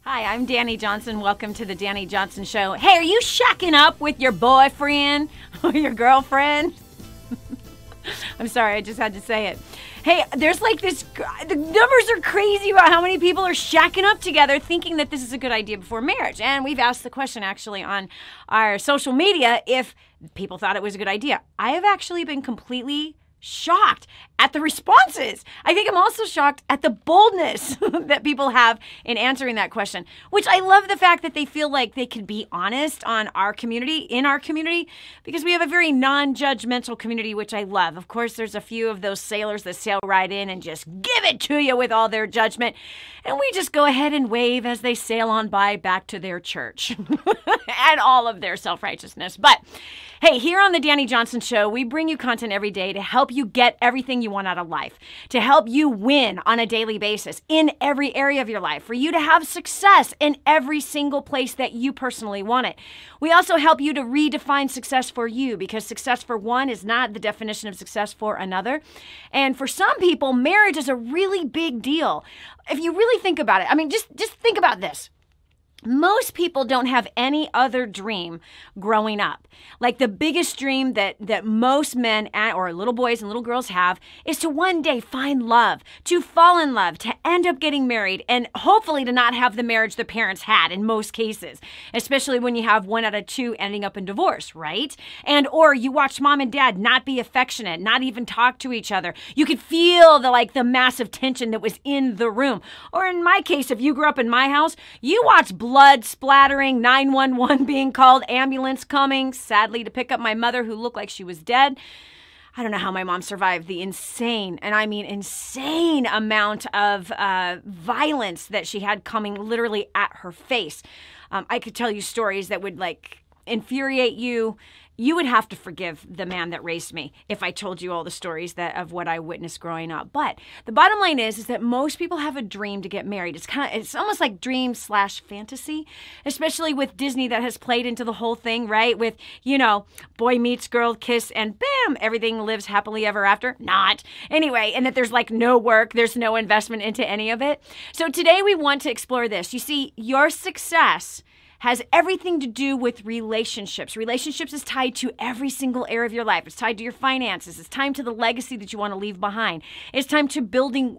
Hi, I'm Danny Johnson. Welcome to the Danny Johnson Show. Hey, are you shacking up with your boyfriend or your girlfriend? I'm sorry, I just had to say it. Hey, there's like this, the numbers are crazy about how many people are shacking up together thinking that this is a good idea before marriage. And we've asked the question actually on our social media if people thought it was a good idea. I have actually been completely shocked at the responses. I think I'm also shocked at the boldness that people have in answering that question, which I love the fact that they feel like they can be honest on our community, in our community, because we have a very non-judgmental community, which I love. Of course, there's a few of those sailors that sail right in and just give it to you with all their judgment. And we just go ahead and wave as they sail on by back to their church and all of their self-righteousness. But hey, here on the Danny Johnson Show, we bring you content every day to help you get everything you want out of life, to help you win on a daily basis in every area of your life, for you to have success in every single place that you personally want it. We also help you to redefine success for you, because success for one is not the definition of success for another. And for some people, marriage is a really big deal. If you really think about it, I mean, just think about this. Most people don't have any other dream growing up. Like the biggest dream that most men or little boys and little girls have is to one day find love, to fall in love, to end up getting married, and hopefully to not have the marriage the parents had in most cases, especially when you have 1 out of 2 ending up in divorce, right? And or you watch mom and dad not be affectionate, not even talk to each other. You could feel the massive tension that was in the room. Or in my case, if you grew up in my house, you watched blood splattering, 911 being called, ambulance coming, sadly to pick up my mother who looked like she was dead. I don't know how my mom survived the insane, and I mean insane amount of violence that she had coming literally at her face. I could tell you stories that would infuriate you. You would have to forgive the man that raised me if I told you all the stories of what I witnessed growing up. But the bottom line is that most people have a dream to get married. It's almost like dream/fantasy, especially with Disney that has played into the whole thing, right? With, boy meets girl, kiss, and bam, everything lives happily ever after. Not. Anyway, and that there's no work, there's no investment into any of it. So today we want to explore this. You see, your success has everything to do with relationships. Relationships is tied to every single area of your life. It's tied to your finances. It's tied to the legacy that you want to leave behind. It's tied to building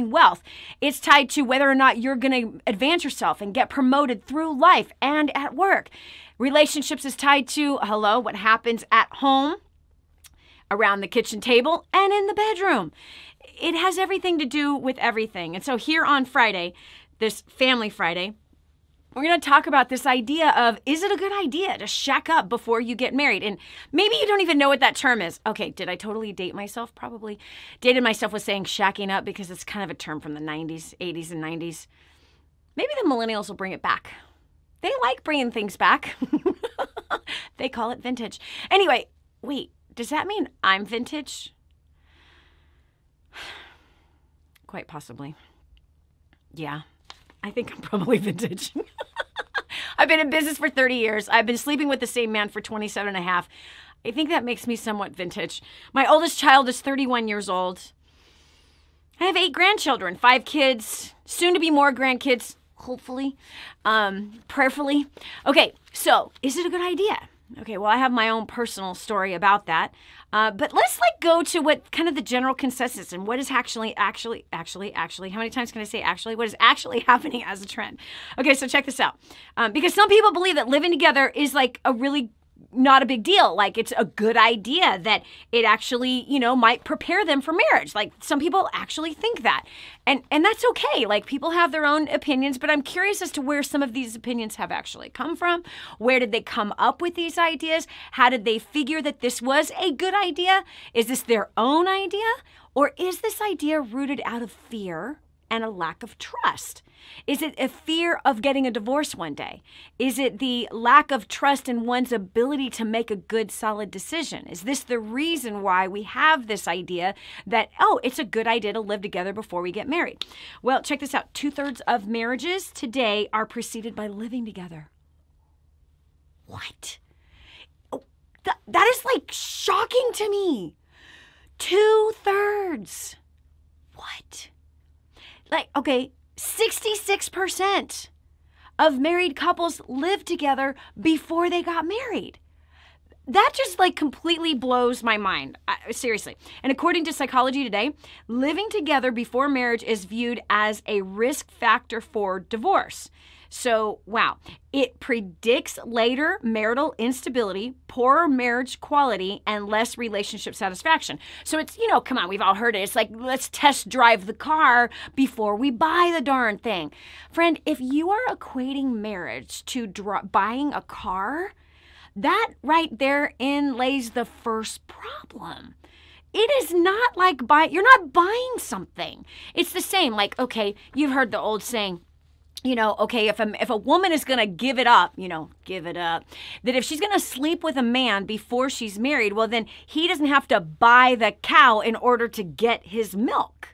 wealth. It's tied to whether or not you're going to advance yourself and get promoted through life and at work. Relationships is tied to, what happens at home, around the kitchen table, and in the bedroom. It has everything to do with everything. And so here on Friday, this Family Friday, we're going to talk about this idea of, is it a good idea to shack up before you get married? And maybe you don't even know what that term is. Okay, did I totally date myself? Probably dated myself with saying shacking up because it's kind of a term from the 90s, 80s, and 90s. Maybe the millennials will bring it back. They like bringing things back. They call it vintage. Anyway, wait, does that mean I'm vintage? Quite possibly. Yeah. I think I'm probably vintage. I've been in business for 30 years. I've been sleeping with the same man for 27 and a half. I think that makes me somewhat vintage. My oldest child is 31 years old. I have 8 grandchildren, 5 kids, soon to be more grandkids, hopefully, prayerfully. Okay, so is it a good idea? Okay, well, I have my own personal story about that. But let's go to what kind of the general consensus and what is actually, how many times can I say actually? What is actually happening as a trend? Okay, so check this out. Because some people believe that living together is a really not a big deal. It's a good idea that it actually, might prepare them for marriage. Some people actually think that. And that's okay. People have their own opinions, but I'm curious as to where some of these opinions have actually come from. Where did they come up with these ideas? How did they figure that this was a good idea? Is this their own idea? Or is this idea rooted out of fear and a lack of trust? Is it a fear of getting a divorce one day? Is it the lack of trust in one's ability to make a good, solid decision? Is this the reason why we have this idea that, it's a good idea to live together before we get married? Well, check this out. 2/3 of marriages today are preceded by living together. What? That is shocking to me. 2/3. What? Okay, 66% of married couples lived together before they got married. That just like completely blows my mind, seriously. And according to Psychology Today, living together before marriage is viewed as a risk factor for divorce. So, wow, it predicts later marital instability, poorer marriage quality, and less relationship satisfaction. So it's, come on, we've all heard it. It's like, let's test drive the car before we buy the darn thing. Friend, if you are equating marriage to buying a car, that right therein lays the first problem. It is not like you're not buying something. It's the same. Like, okay, you've heard the old saying, okay, if a woman is going to give it up, that if she's going to sleep with a man before she's married, well, then he doesn't have to buy the cow in order to get his milk.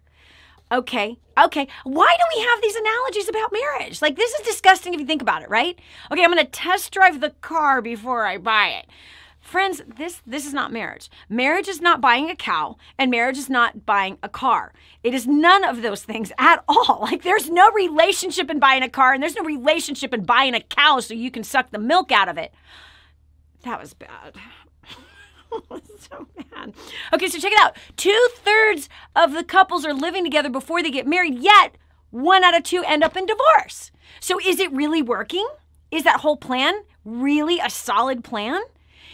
Okay. Why do we have these analogies about marriage? Like, this is disgusting if you think about it, right? Okay, I'm going to test drive the car before I buy it. Friends, this is not marriage. Marriage is not buying a cow, and marriage is not buying a car. It is none of those things at all. Like, there's no relationship in buying a car, and there's no relationship in buying a cow so you can suck the milk out of it. That was bad. So bad. Okay, so check it out. 2/3 of the couples are living together before they get married, yet 1 out of 2 end up in divorce. So is it really working? Is that whole plan really a solid plan?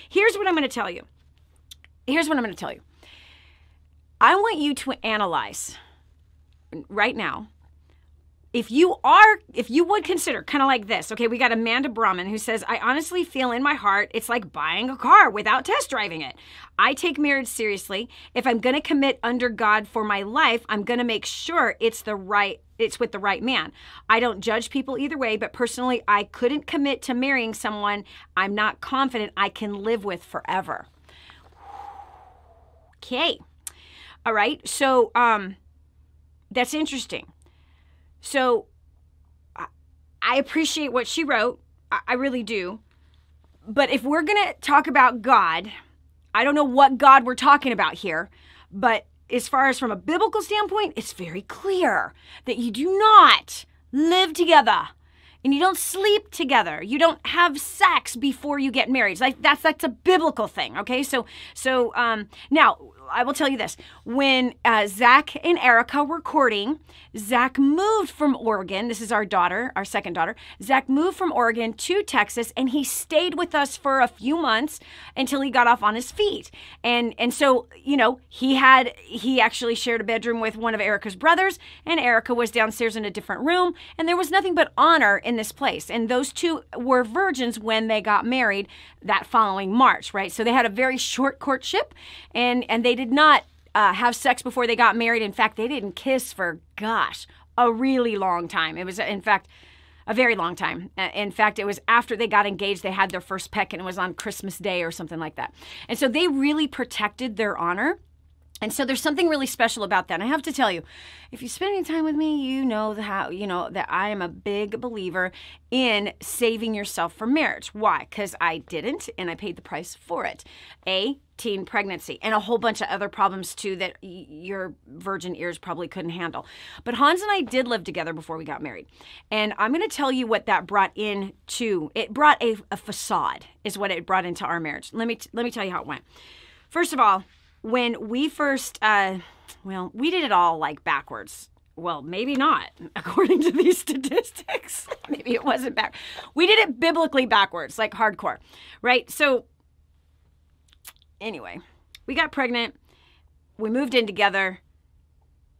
Here's what I'm going to tell you. I want you to analyze right now. If you would consider kind of like this, okay, we got Amanda Brahman who says, I honestly feel in my heart it's like buying a car without test driving it. I take marriage seriously. If I'm going to commit under God for my life, I'm going to make sure it's with the right man. I don't judge people either way, but personally, I couldn't commit to marrying someone I'm not confident I can live with forever. Okay. All right. So, that's interesting. So I appreciate what she wrote. I really do. But if we're going to talk about God, I don't know what God we're talking about here, but as far as from a biblical standpoint, it's very clear that you do not live together and you don't sleep together. You don't have sex before you get married. Like that's a biblical thing. Okay. So now I will tell you this. When Zach and Erica were courting, Zach moved from Oregon. This is our daughter, our second daughter. Zach moved from Oregon to Texas, and he stayed with us for a few months until he got off on his feet. And so, he actually shared a bedroom with one of Erica's brothers, and Erica was downstairs in a different room, and there was nothing but honor in this place. And those two were virgins when they got married that following March, right? So they had a very short courtship, and they did not have sex before they got married. In fact, they didn't kiss for, a really long time. It was, in fact, a very long time. In fact, it was after they got engaged, they had their first peck, and it was on Christmas Day or something like that. And so they really protected their honor. And so there's something really special about that. And I have to tell you, if you spend any time with me, you know that I am a big believer in saving yourself for marriage. Why? Because I didn't, and I paid the price for it. Teen pregnancy, and a whole bunch of other problems too that your virgin ears probably couldn't handle. But Hans and I did live together before we got married. And I'm going to tell you what that brought into. It brought a facade, is what it brought into our marriage. Let me tell you how it went. First of all, when we first, we did it all like backwards. Well, maybe not, according to these statistics. Maybe it wasn't back. We did it biblically backwards, like hardcore, right? So anyway, we got pregnant. We moved in together.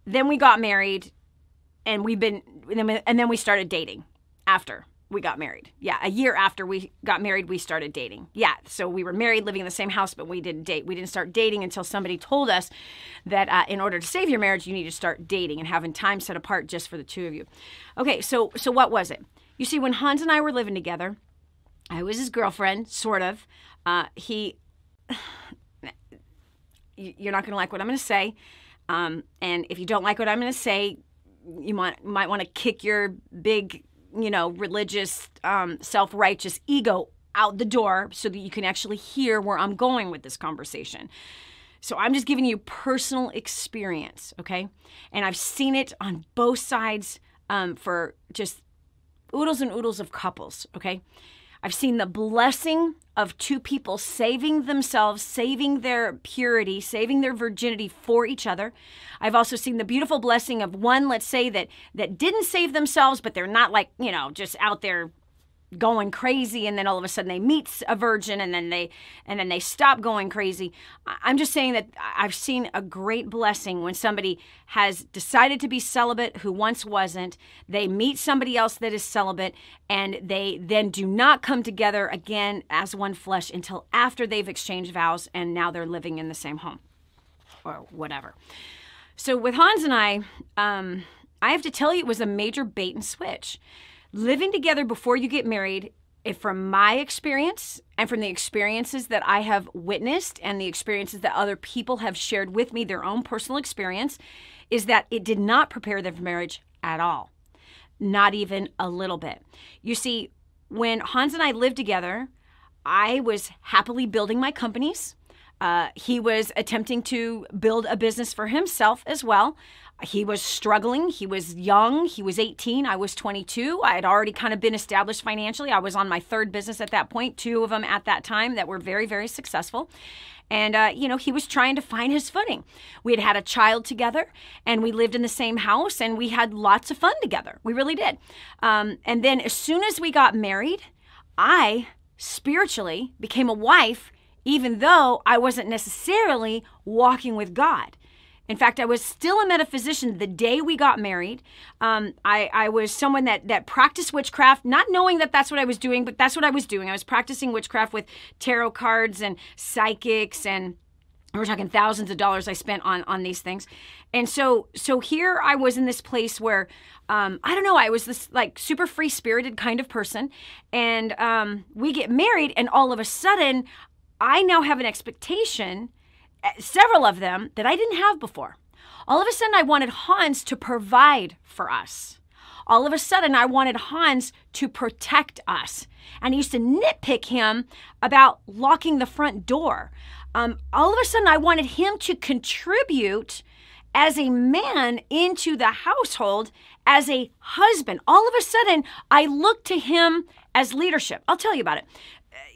Then we got married, and then we started dating after we got married. Yeah, a year after we got married, we started dating. Yeah, so we were married, living in the same house, but we didn't date. We didn't start dating until somebody told us that in order to save your marriage, you need to start dating and having time set apart just for the two of you. Okay, so what was it? You see, when Hans and I were living together, I was his girlfriend, sort of. You're not going to like what I'm going to say. And if you don't like what I'm going to say, you might want to kick your big religious, self-righteous ego out the door so that you can actually hear where I'm going with this conversation. So I'm just giving you personal experience, okay? And I've seen it on both sides for just oodles and oodles of couples, okay? I've seen the blessing of two people saving themselves, saving their purity, saving their virginity for each other. I've also seen the beautiful blessing of one, let's say, that didn't save themselves, but they're not like, just out there going crazy, and then all of a sudden they meet a virgin, and then they stop going crazy. I'm just saying that I've seen a great blessing when somebody has decided to be celibate who once wasn't. They meet somebody else that is celibate, and they then do not come together again as one flesh until after they've exchanged vows, and now they're living in the same home or whatever. So with Hans and I have to tell you, it was a major bait and switch. Living together before you get married, from my experience and from the experiences that I have witnessed and the experiences that other people have shared with me, their own personal experience, is that it did not prepare them for marriage at all. Not even a little bit. You see, when Hans and I lived together, I was happily building my companies. He was attempting to build a business for himself as well. He was struggling. He was young. He was 18. I was 22. I had already kind of been established financially. I was on my third business at that point, 2 of them at that time that were very, very successful. And, he was trying to find his footing. We had had a child together, and we lived in the same house, and we had lots of fun together. We really did. And then as soon as we got married, I spiritually became a wife, even though I wasn't necessarily walking with God. In fact, I was still a metaphysician the day we got married. I was someone that practiced witchcraft, not knowing that that's what I was doing, but that's what I was doing. I was practicing witchcraft with tarot cards and psychics, and we're talking thousands of dollars I spent on these things. And so here I was in this place where, I was this like super free-spirited kind of person. And we get married, and all of a sudden, I now have an expectation, several of them, that I didn't have before. All of a sudden, I wanted Hans to provide for us. All of a sudden, I wanted Hans to protect us. And I used to nitpick him about locking the front door. All of a sudden, I wanted him to contribute as a man into the household, as a husband. All of a sudden, I looked to him as leadership. I'll tell you about it.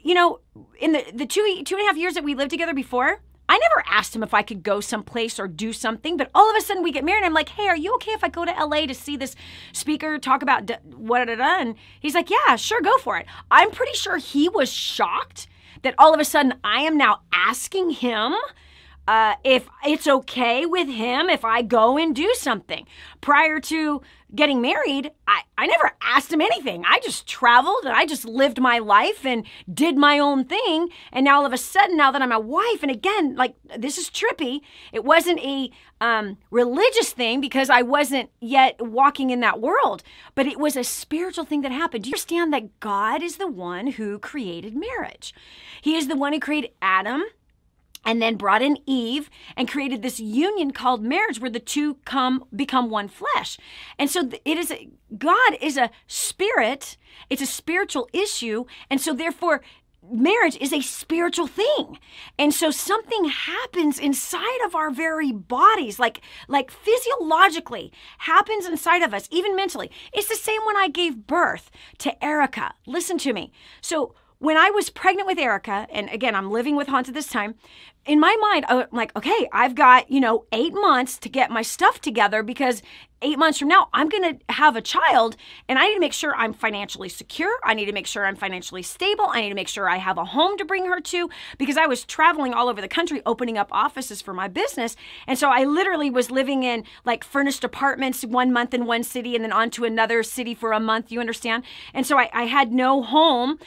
In the 2.5 years that we lived together before, I never asked him if I could go someplace or do something, but all of a sudden we get married, and I'm like, hey, are you okay if I go to LA to see this speaker talk about and he's like, yeah, sure, go for it. I'm pretty sure he was shocked that all of a sudden I am now asking him if it's okay with him if I go and do something. Prior to getting married, I never asked him anything. I just traveled, and I just lived my life and did my own thing. And now all of a sudden, now that I'm a wife, and again, like, this is trippy. It wasn't a religious thing because I wasn't yet walking in that world, but it was a spiritual thing that happened. Do you understand that God is the one who created marriage? He is the one who created Adam, and then brought in Eve and created this union called marriage, where the two become one flesh. And so God is a spirit. It's a spiritual issue. And so therefore, marriage is a spiritual thing. And so something happens inside of our very bodies, like physiologically happens inside of us, even mentally. It's the same when I gave birth to Erica. Listen to me. So when I was pregnant with Erica, and again, I'm living with Hans at this time, in my mind, I'm like, okay, I've got, 8 months to get my stuff together, because 8 months from now, I'm going to have a child, and I need to make sure I'm financially secure. I need to make sure I'm financially stable. I need to make sure I have a home to bring her to, because I was traveling all over the country opening up offices for my business. And so I literally was living in like furnished apartments 1 month in one city and then on to another city for a month, you understand? And so I had no home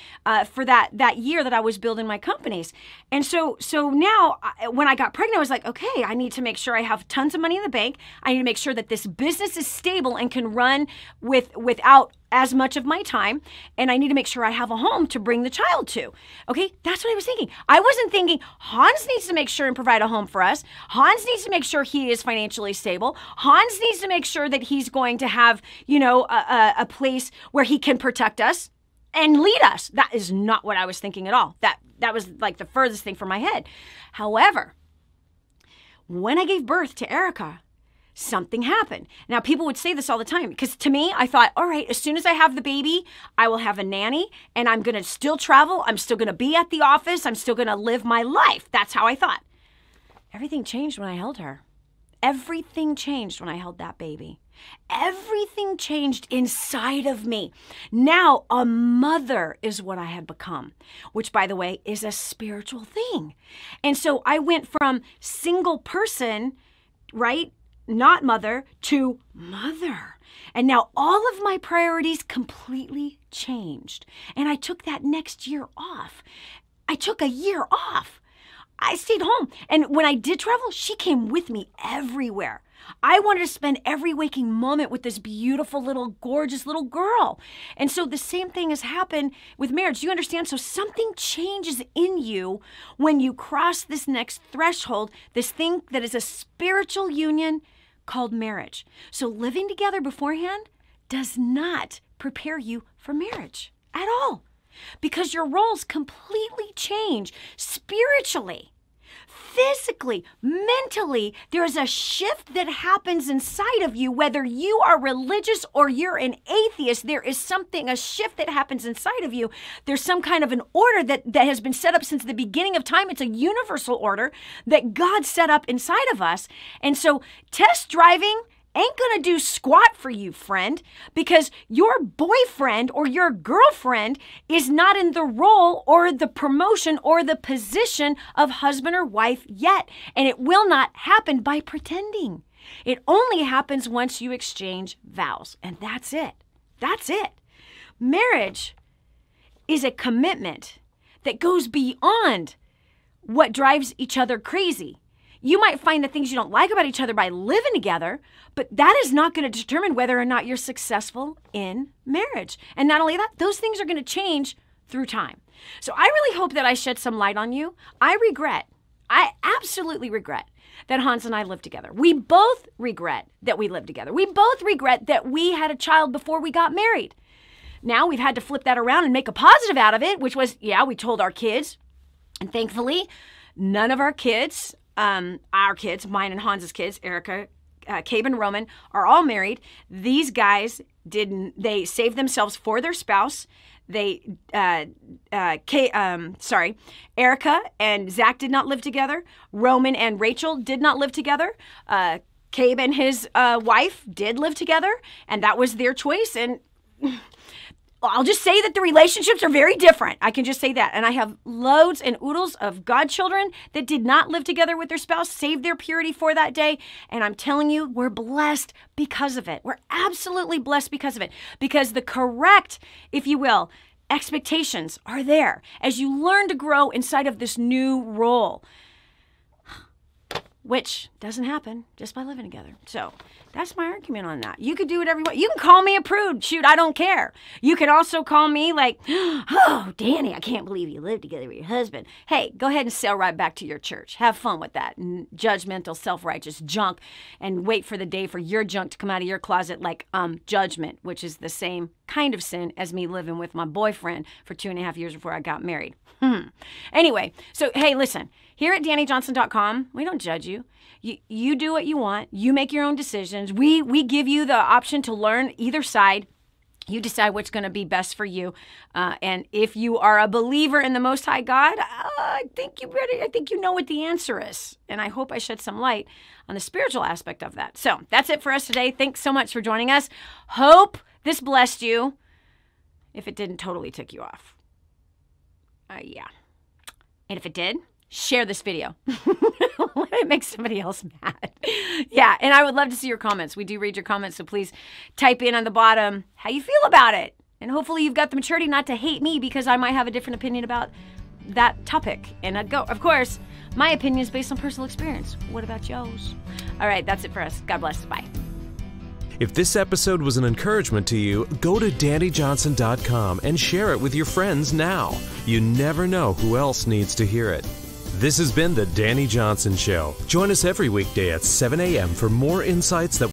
for that year that I was building my companies. And so now when I got pregnant, I was like, okay, I need to make sure I have tons of money in the bank. I need to make sure that this business is stable and can run without as much of my time. And I need to make sure I have a home to bring the child to. Okay, that's what I was thinking. I wasn't thinking Hans needs to make sure and provide a home for us. Hans needs to make sure he is financially stable. Hans needs to make sure that he's going to have, a place where he can protect us and lead us. That is not what I was thinking at all. That was like the furthest thing from my head. However, when I gave birth to Erica, something happened. Now, people would say this all the time because to me, I thought, all right, as soon as I have the baby, I will have a nanny and I'm going to still travel. I'm still going to be at the office. I'm still going to live my life. That's how I thought. Everything changed when I held her. Everything changed when I held that baby. Everything changed inside of me. Now, a mother is what I had become, which, by the way, is a spiritual thing. And so I went from single person, right, not mother, to mother. And now all of my priorities completely changed. And I took that next year off. I took a year off. I stayed home. And when I did travel, she came with me everywhere. I wanted to spend every waking moment with this beautiful little, gorgeous little girl. And so the same thing has happened with marriage. Do you understand? So something changes in you when you cross this next threshold, this thing that is a spiritual union called marriage. So living together beforehand does not prepare you for marriage at all, because your roles completely change spiritually. Physically, mentally, there is a shift that happens inside of you, whether you are religious or you're an atheist. There is a shift that happens inside of you. There's some kind of an order that has been set up since the beginning of time. It's a universal order that God set up inside of us. And so test driving ain't gonna do squat for you, friend, because your boyfriend or your girlfriend is not in the role or the promotion or the position of husband or wife yet. And it will not happen by pretending. It only happens once you exchange vows. And that's it. That's it. Marriage is a commitment that goes beyond what drives each other crazy. You might find the things you don't like about each other by living together, but that is not going to determine whether or not you're successful in marriage. And not only that, those things are going to change through time. So I really hope that I shed some light on you. I absolutely regret that Hans and I lived together. We both regret that we lived together. We both regret that we had a child before we got married. Now we've had to flip that around and make a positive out of it, which was, we told our kids. And thankfully, none of our kids, mine and Hans's kids, Erica, Cabe and Roman, are all married. These guys they saved themselves for their spouse. Erica and Zach did not live together. Roman and Rachel did not live together. Cabe and his wife did live together, and that was their choice. And I'll just say that the relationships are very different. I can just say that. And I have loads and oodles of godchildren that did not live together with their spouse, saved their purity for that day. And I'm telling you, we're blessed because of it. We're absolutely blessed because of it. Because the correct, if you will, expectations are there as you learn to grow inside of this new role, which doesn't happen just by living together. So that's my argument on that. You could do whatever you want. You can call me a prude. Shoot, I don't care. You can also call me like, oh, Danny, I can't believe you live together with your husband. Hey, go ahead and sail right back to your church. Have fun with that judgmental, self-righteous junk, and wait for the day for your junk to come out of your closet like judgment, which is the same kind of sin as me living with my boyfriend for 2.5 years before I got married. Anyway, so hey, listen, here at DannyJohnson.com, we don't judge you. You do what you want. You make your own decisions. We give you the option to learn either side. You decide what's going to be best for you. And if you are a believer in the Most High God, I think you know what the answer is. And I hope I shed some light on the spiritual aspect of that. So that's it for us today. Thanks so much for joining us. Hope this blessed you. If it didn't, totally tick you off. Yeah. And if it did, share this video. Let it make somebody else mad. Yeah, and I would love to see your comments. We do read your comments, so please type in on the bottom how you feel about it. And hopefully you've got the maturity not to hate me because I might have a different opinion about that topic. And of course, my opinion is based on personal experience. What about yours? All right, that's it for us. God bless. Bye. If this episode was an encouragement to you, go to DannyJohnson.com and share it with your friends now. You never know who else needs to hear it. This has been The Danny Johnson Show. Join us every weekday at 7 a.m. for more insights that